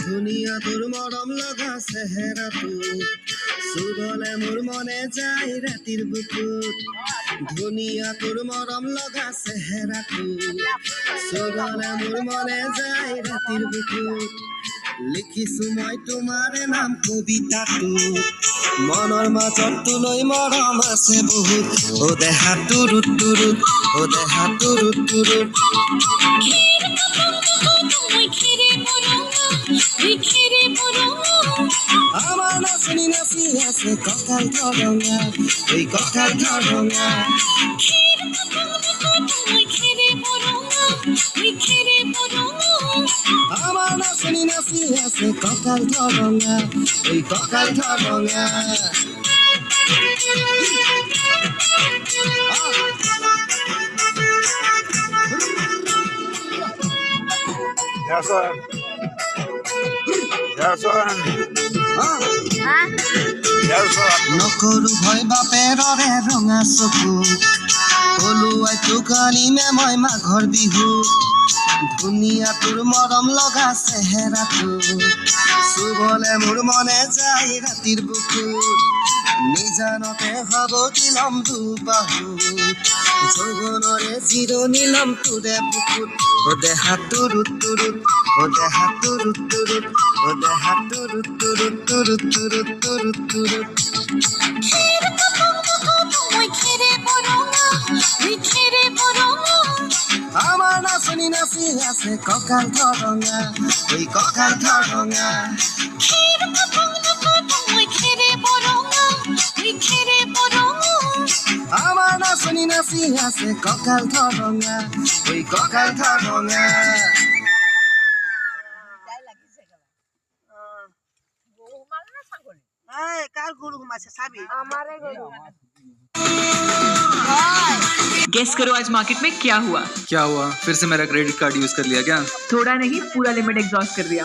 ধুনিয়া তোৰ মৰম লগা চেহেৰা চুবলে মোৰ মনে যায় ৰাতিৰ বুকুত ধুনিয়া তোৰ মৰম লগা চেহেৰা চুবলে মোৰ মনে যায় ৰাতিৰ বুকুত লিখিছো মই তোমাৰ নাম কবিতাটো মনৰ মাজত তোলৈ মৰম আছে বহুত ও দেহা তুৰুত তুৰুত ও দেহা তুৰুত তুৰুত আমাৰ নাচনি নাচি আছে কঁকাল ধৰঙা ওই কঁকাল ধৰঙা আমাৰ নাচনি নাচি আছে কঁকাল ধৰঙা ওই কঁকাল ধৰঙা নকৰো ভয় বাপেৰৰে ৰঙা চকু কলুৱাই টোকানি মে মই মাঘৰ বিহু ধুনীয়া তোৰ মৰম লগা চেহেৰাটো চুবলে মোৰ মনে যায় ৰাতিৰ বুকু নিজানতে হব দিলম দুবাহু যৌৱনৰে জিৰণি লম তোৰে বুকুত ও দেহা তুৰুত তুৰুত ও দেহা তুৰুত তুৰুত ও দেহা তুৰুত তুৰুত তুৰুত তুৰুত তুৰুত তুৰুত আমার নাচনি নাচি আছে কঁকাল ধরঙা ওই কঁকাল ধরঙা আমার নাচনি নাচি আছে কঁকাল ধরঙা ওই কঁকাল ধরঙা गेस करो आज मार्केट में क्या हुआ? क्या हुआ? फिर से मेरा क्रेडिट कार्ड यूज कर लिया क्या? थोड़ा नहीं, पूरा लिमिट एग्जॉस्ट कर दिया।